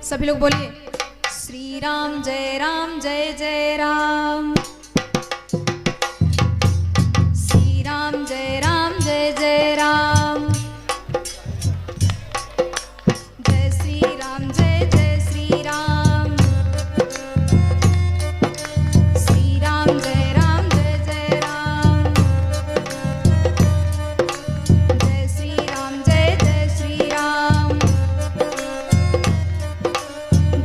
सभी लोग बोलिए श्री राम जय जय राम। श्री राम जय जय राम। जय श्री राम जय श्री राम। श्री राम जय जय राम। जय श्री राम जय श्री राम।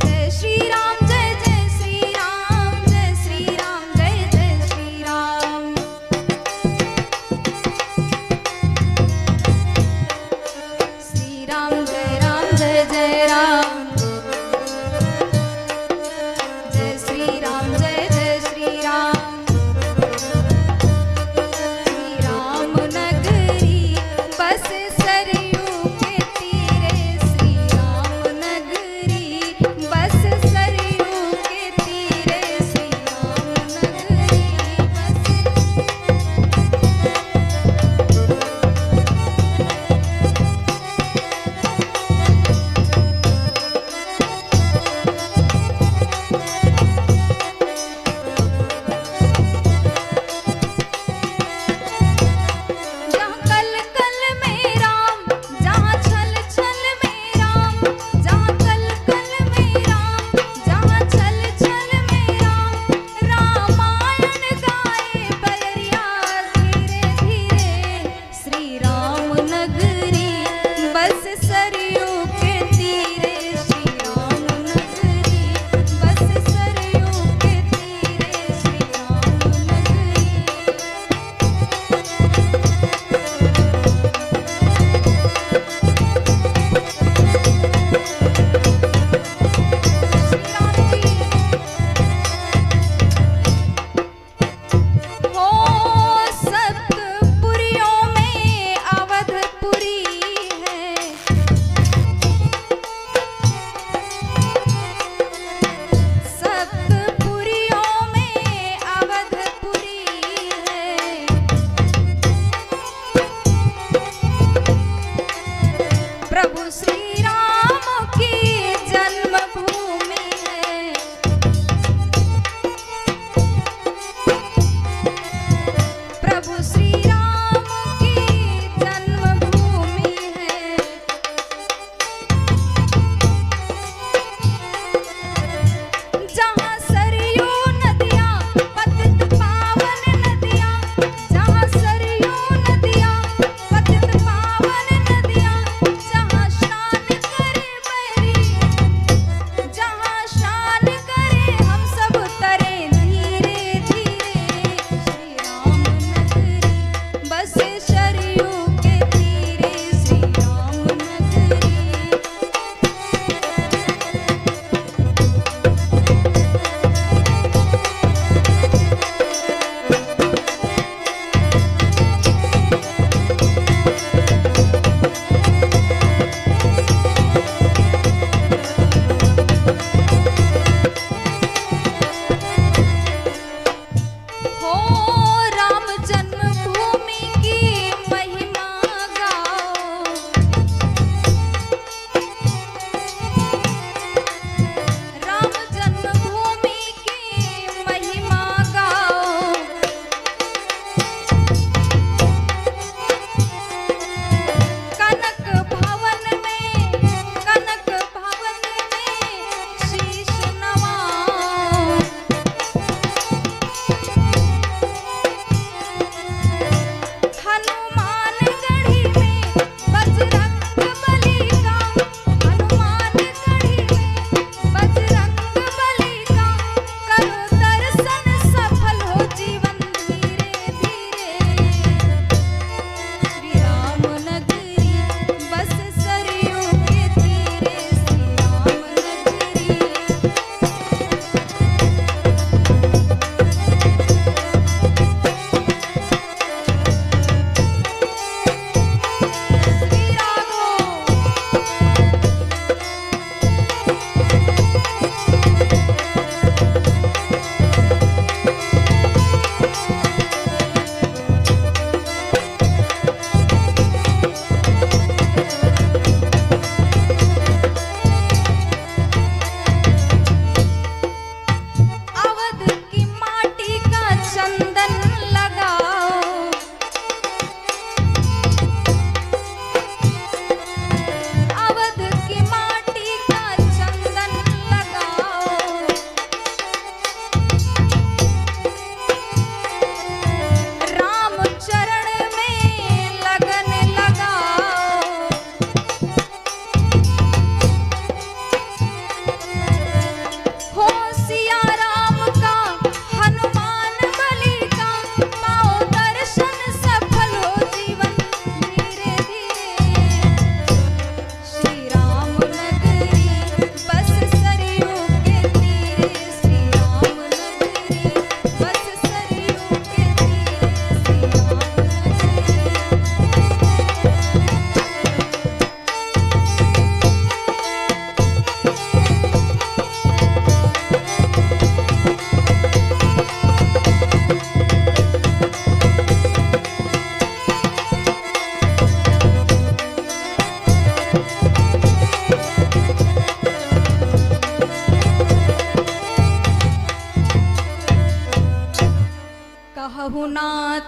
जय श्री राम जय श्री राम। जय श्री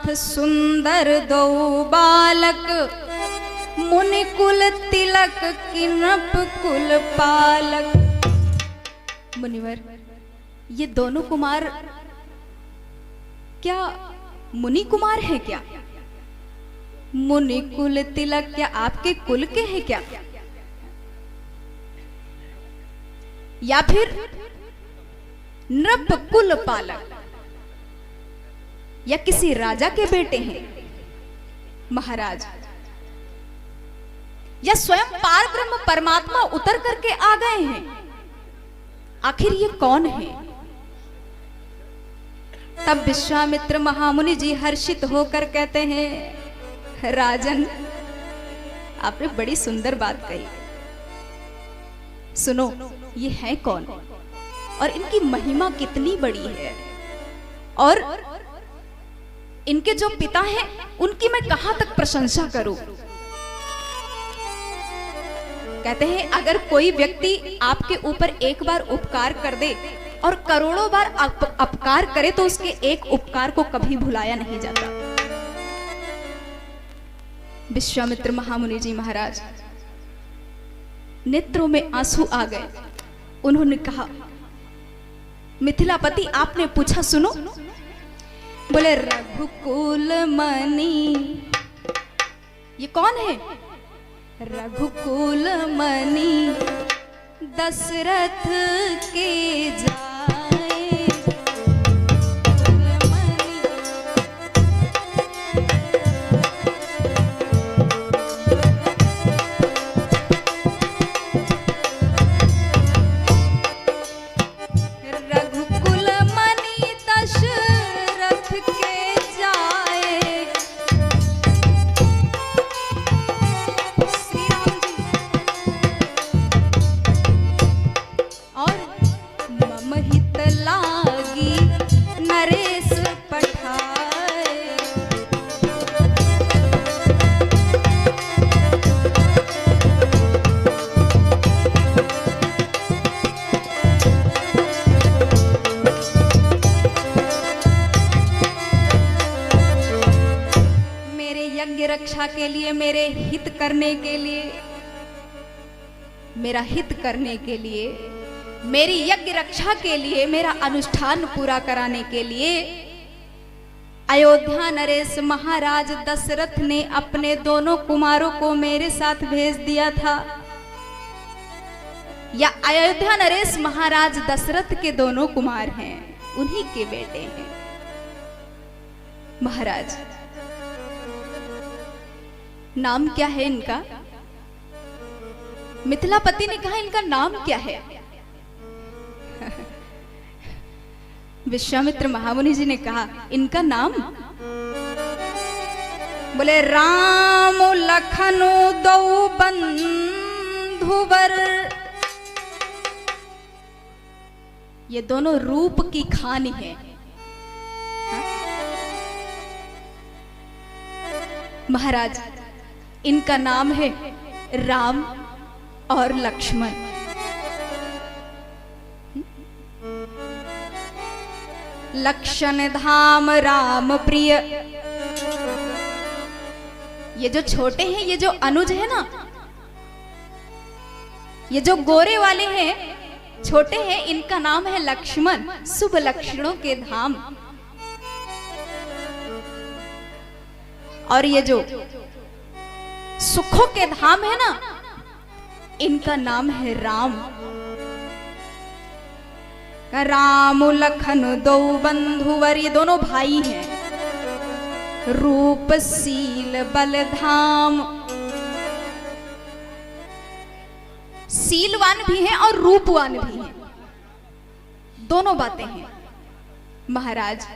नाथ सुंदर दो बालक, मुनि कुल तिलक किनप कुल पालक। मुनिवर, ये दोनों कुमार क्या मुनि कुमार है क्या? मुनि कुल तिलक क्या आपके कुल के हैं क्या? या फिर नृप कुल पालक या किसी राजा के बेटे हैं? महाराज, या स्वयं पार ब्रह्म परमात्मा उतर करके आ गए हैं? आखिर ये कौन है? तब विश्वामित्र महामुनि जी हर्षित होकर कहते हैं, राजन आपने बड़ी सुंदर बात कही। सुनो, ये है कौन और इनकी महिमा कितनी बड़ी है, और इनके जो पिता हैं उनकी मैं कहां तक प्रशंसा करूं। कहते हैं, अगर कोई व्यक्ति आपके ऊपर एक बार उपकार कर दे और करोड़ों बार अपकार करे तो उसके एक उपकार को कभी भुलाया नहीं जाता। विश्वामित्र महामुनि जी महाराज नेत्रों में आंसू आ गए। उन्होंने कहा, मिथिलापति आपने पूछा, सुनो। बोले, रघुकुल मणि। ये कौन है? रघुकुल मणि दशरथ के जाए। रघुकुल मणि दशरथ के जाए। श्री राम जी। और मम हित लागी नरेश पठाए। मेरे यज्ञ रक्षा के लिए, मेरे हित करने के लिए, मेरा हित करने के लिए, मेरी यज्ञ रक्षा के लिए, मेरा अनुष्ठान पूरा कराने के लिए अयोध्या नरेश महाराज दशरथ ने अपने दोनों कुमारों को मेरे साथ भेज दिया था। या अयोध्या नरेश महाराज दशरथ के दोनों कुमार हैं, उन्हीं के बेटे हैं। महाराज, नाम क्या है इनका? मिथिलापति ने कहा, इनका नाम क्या है? विश्वामित्र महामुनि जी ने कहा, इनका नाम? बोले, राम लखन दो बंधुवर। ये दोनों रूप की खानी है। महाराज, इनका नाम है राम और लक्ष्मण। लक्षण धाम राम प्रिय। ये जो छोटे हैं, ये जो अनुज है ना, ये जो गोरे वाले हैं, छोटे हैं, इनका नाम है लक्ष्मण, शुभ लक्षणों के धाम। और ये जो सुखों के धाम है ना, इनका नाम है राम। राम लखन दो बंधुवर, ये दोनों भाई हैं। रूप शील बल धाम। शीलवान भी हैं और रूपवान भी हैं, दोनों बातें हैं। महाराज,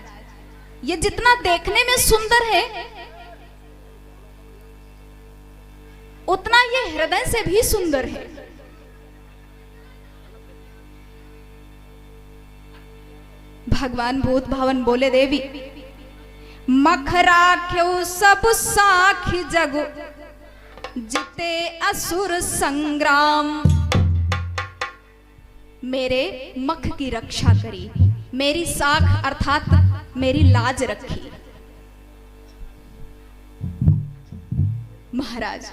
ये जितना देखने में सुंदर है, उतना ये हृदय से भी सुंदर है। भगवान भूत भावन बोले, देवी मख राख्यो सब साखी जगु, जिते असुर संग्राम। मेरे मख की रक्षा करी, मेरी साख अर्थात मेरी लाज रखी। महाराज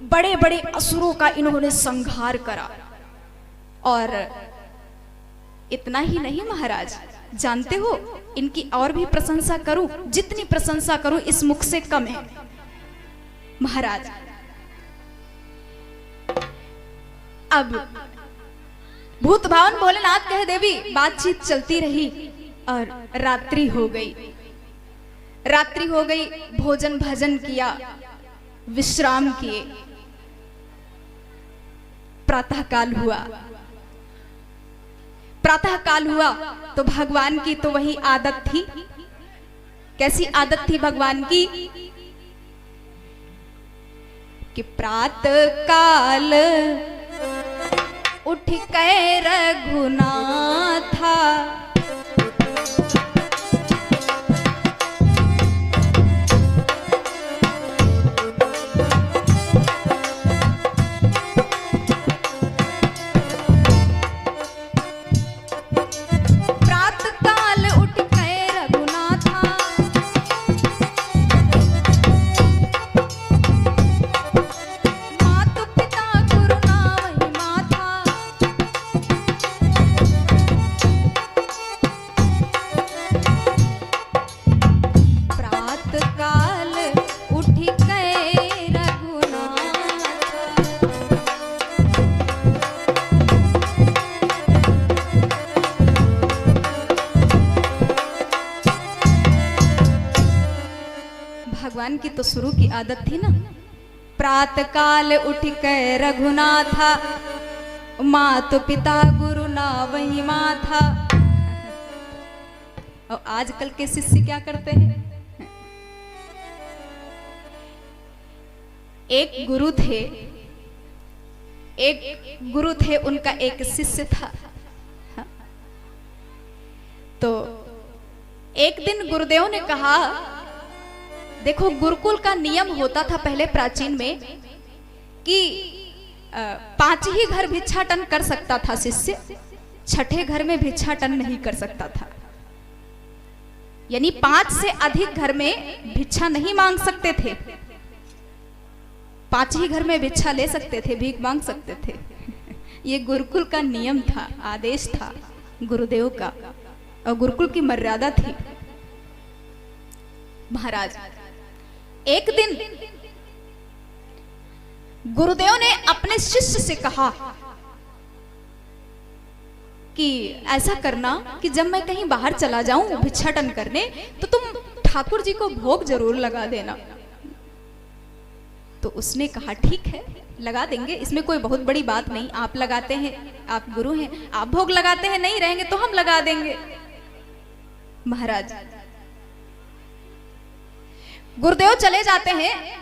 बड़े बड़े असुरों का इन्होंने संहार करा। और इतना ही नहीं महाराज, जानते हो इनकी और भी प्रशंसा करूं, जितनी प्रशंसा करूं इस मुख से कम है महाराज। अब भूत भावन भोलेनाथ कहे देवी, बातचीत चलती रही और रात्रि हो गई। रात्रि हो गई, भोजन भजन किया, विश्राम किए। प्रातः काल हुआ। प्रातः काल हुआ तो भगवान की तो वही आदत थी। कैसी आदत थी भगवान की कि प्रातः काल उठ के रघुनाथा, भगवान की तो शुरू की आदत थी ना, प्रातः काल उठ के रघुनाथा, मात पिता गुरु ना वही माथा। और आजकल के शिष्य क्या करते हैं? एक गुरु थे, उनका एक शिष्य था। तो एक दिन गुरुदेव ने कहा, देखो गुरुकुल का नियम होता था पहले प्राचीन में कि 5 ही घर भिक्षाटन कर सकता था शिष्य, 6ठे घर में भिक्षाटन नहीं कर सकता था। यानी 5 से अधिक घर में भिक्षा नहीं मांग सकते थे, 5 ही घर में भिक्षा ले सकते थे, भीख मांग सकते थे। ये गुरुकुल का नियम था, आदेश था गुरुदेव का, और गुरुकुल की मर्यादा थी। महाराज एक दिन गुरुदेव ने अपने शिष्य से कहा कि ऐसा करना कि जब मैं कहीं बाहर चला जाऊं भिक्षाटन करने, तो तुम ठाकुर जी को भोग जरूर लगा देना। तो उसने कहा ठीक है, लगा देंगे, इसमें कोई बहुत बड़ी बात नहीं। आप लगाते हैं, आप गुरु हैं, आप भोग लगाते हैं, नहीं रहेंगे तो हम लगा देंगे। महाराज गुरुदेव चले जाते हैं,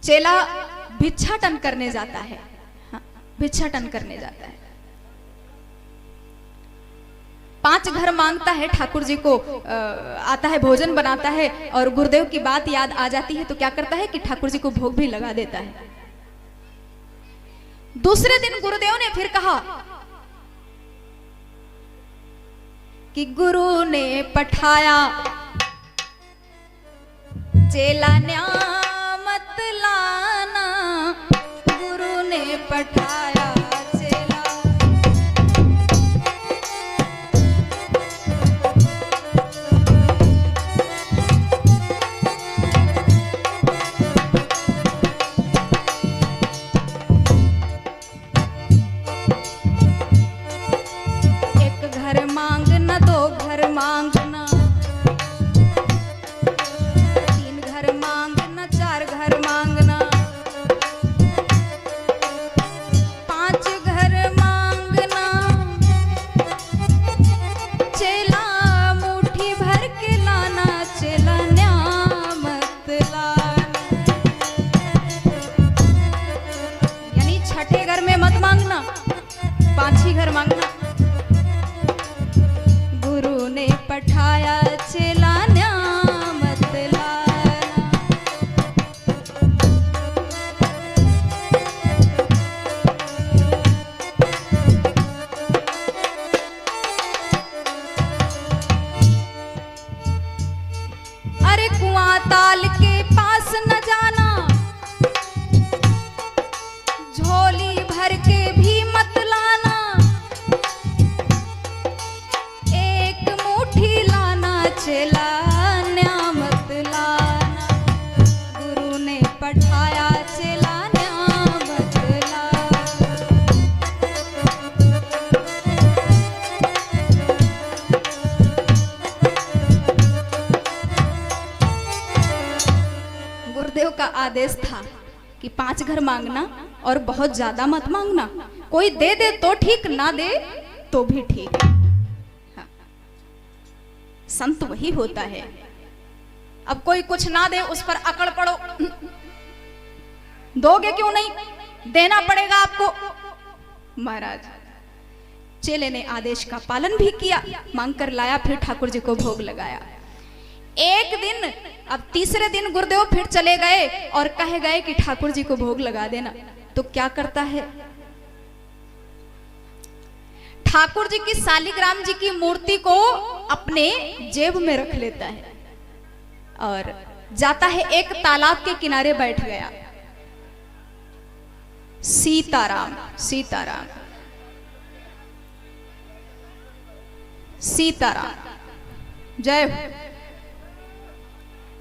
चेला भिक्षाटन करने जाता है। हाँ, भिक्षाटन करने जाता है, 5 घर मांगता है, ठाकुर जी को आता है, भोजन बनाता है, और गुरुदेव की बात याद आ जाती है तो क्या करता है कि ठाकुर जी को भोग भी लगा देता है। दूसरे दिन गुरुदेव ने फिर कहा कि गुरु ने पठाया चेला न्यामत लाना, गुरु ने पठाया चेला। एक घर मांगना, 2 घर मांगना, 3 घर मांगना, 4 घर मांगना, 5 घर मांगना। चेला मुट्ठी भर के लाना, चेला न्यामत लाना। यानी 6ठे घर में मत मांगना, 5 ही घर मांगना। गुरु ने पठाया चेला न्यामत लाना। अरे कुआं ताल के उठाया चेला ने बदला। गुरुदेव का आदेश था कि 5 घर मांगना और बहुत ज्यादा मत मांगना। कोई दे दे तो ठीक, ना दे तो भी ठीक। हाँ। संत वही होता है। अब कोई कुछ ना दे उस पर अकड़ पड़ो, दोगे क्यों नहीं, देना पड़ेगा आपको। महाराज चेले ने आदेश का पालन भी किया, मांग कर लाया, फिर ठाकुर जी को भोग लगाया। एक दिन, अब तीसरे दिन गुरुदेव फिर चले गए और कहे गए कि ठाकुर जी को भोग लगा देना। तो क्या करता है, ठाकुर जी की शालिग्राम जी की मूर्ति को अपने जेब में रख लेता है और जाता है एक तालाब के किनारे बैठ गया। सीताराम सीताराम सीताराम, जय हो।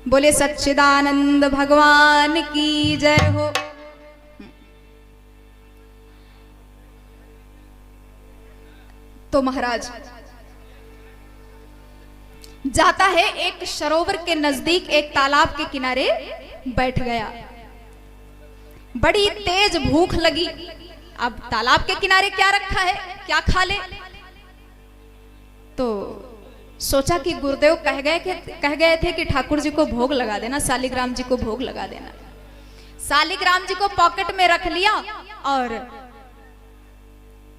बोले सच्चिदानंद भगवान की जय हो। तो महाराज जाता है एक सरोवर के नजदीक, एक तालाब के किनारे बैठ गया। बड़ी तेज भूख लगी। अब तालाब के किनारे क्या रखा है, क्या खा ले। तो सोचा कि गुरुदेव कह गए थे कि ठाकुर जी को भोग लगा देना, शालिग्राम जी को भोग लगा देना। शालिग्राम जी को पॉकेट में रख लिया और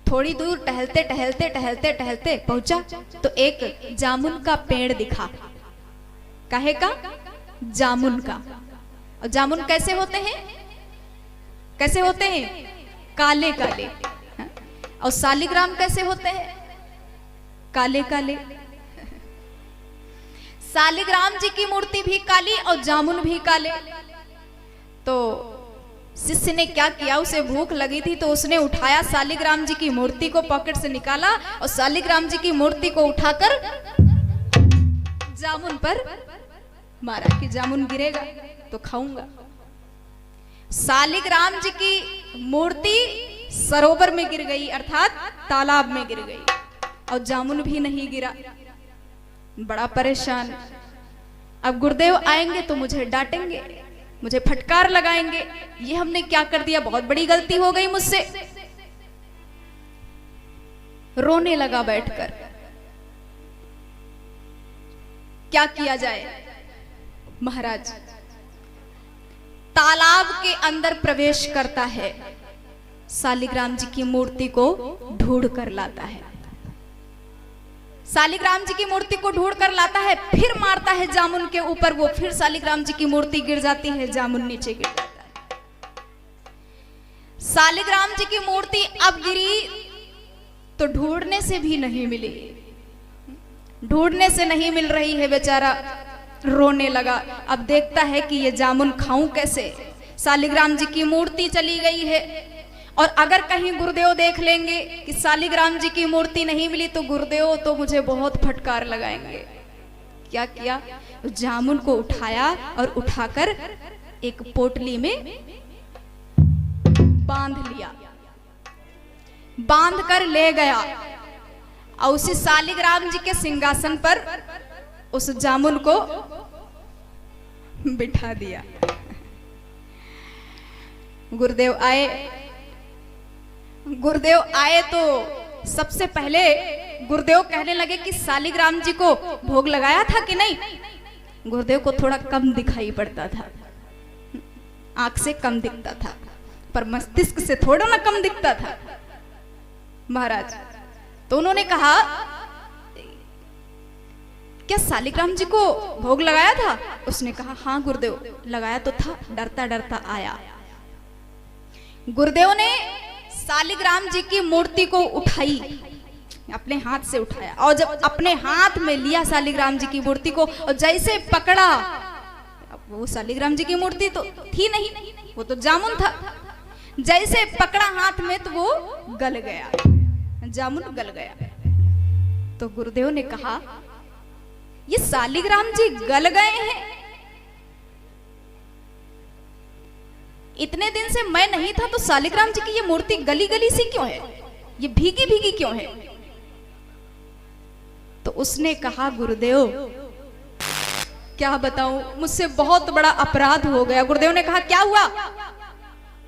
थोड़ी दूर टहलते टहलते टहलते टहलते पहुंचा तो एक जामुन का पेड़ दिखा। काहे का? जामुन का। और जामुन कैसे होते हैं, कैसे होते हैं? काले काले। और शालिग्राम कैसे होते हैं? काले काले। शालिग्राम जी की मूर्ति भी काली और जामुन भी काले। तो शिष्य ने क्या किया, उसे भूख लगी थी तो उसने उठाया शालिग्राम जी की मूर्ति को, पॉकेट से निकाला और शालिग्राम जी की मूर्ति को उठाकर जामुन पर मारा कि जामुन गिरेगा तो खाऊंगा। शालिग्राम जी की मूर्ति सरोवर में गिर गई, अर्थात तालाब में गिर गई और जामुन भी नहीं गिरा। बड़ा परेशान। अब गुरुदेव आएंगे तो मुझे डांटेंगे, मुझे फटकार लगाएंगे, ये हमने क्या कर दिया, बहुत बड़ी गलती हो गई मुझसे। रोने लगा बैठकर। क्या किया जाए महाराज? तालाब के अंदर प्रवेश करता है, शालिग्राम जी की मूर्ति को ढूंढ कर लाता है। शालिग्राम जी की मूर्ति को ढूंढ कर लाता है, फिर मारता है जामुन के ऊपर, वो फिर शालिग्राम जी की मूर्ति गिर जाती है, जामुन नीचे गिर जाता है। शालिग्राम जी की मूर्ति अब गिरी तो ढूंढने से भी नहीं मिली, ढूंढने से नहीं मिल रही है, बेचारा रोने लगा। अब देखता है कि ये जामुन खाऊं कैसे, शालिग्राम जी की मूर्ति चली गई है। और अगर कहीं गुरुदेव देख लेंगे कि शालिग्राम जी की मूर्ति नहीं मिली तो गुरुदेव तो मुझे बहुत फटकार लगाएंगे। क्या किया, जामुन को उठाया और उठाकर एक पोटली में बांध लिया, बांध कर ले गया और उसी शालिग्राम जी के सिंहासन पर उस जामुन को बिठा दिया। गुरुदेव आए तो सबसे पहले गुरुदेव कहने लगे कि शालिग्राम जी को भोग लगाया था कि नहीं। गुरुदेव को थोड़ा कम दिखाई पड़ता था, आंख से कम दिखता था, पर मस्तिष्क से थोड़ा ना कम दिखता था महाराज। तो उन्होंने कहा, क्या शालिग्राम जी को भोग लगाया था? उसने कहा, हाँ गुरुदेव लगाया तो था, डरता डरता आया। गुरुदेव ने शालिग्राम जी की मूर्ति को उठाई, अपने हाथ से उठाया, और जब अपने हाथ में लिया शालिग्राम जी की मूर्ति को और जैसे पकड़ा, वो शालिग्राम जी की मूर्ति तो थी नहीं, वो तो जामुन था। जैसे पकड़ा हाथ में तो वो गल गया, जामुन गल गया। तो गुरुदेव ने कहा, ये शालिग्राम जी गल गए हैं। इतने दिन से मैं नहीं था तो शालिग्राम जी की ये मूर्ति गली गली सी क्यों है, ये भीगी भीगी क्यों है? तो उसने कहा गुरुदेव क्या बताऊं, मुझसे बहुत बड़ा अपराध हो गया। गुरुदेव ने कहा क्या हुआ?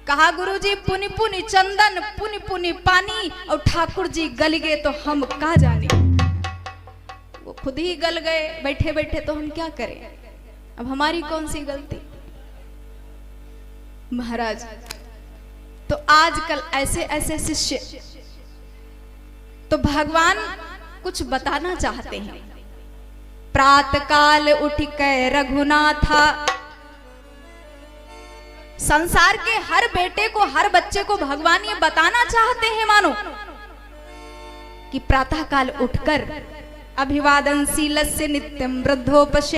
कहा गुरुजी पुनि पुनि चंदन पुनि पुनि पानी, और ठाकुर जी गल गए तो हम का जाने। वो खुद ही गल गए बैठे बैठे, तो हम क्या करें, अब हमारी कौन सी गलती। महाराज तो आजकल ऐसे ऐसे शिष्य तो भगवान कुछ बताना चाहते हैं। प्रातः काल उठ के रघुनाथा, संसार के हर बेटे को हर बच्चे को भगवान ये बताना चाहते हैं मानो कि प्रातः काल उठकर अभिवादन शीलस्य नित्यम वृद्धोपश्यति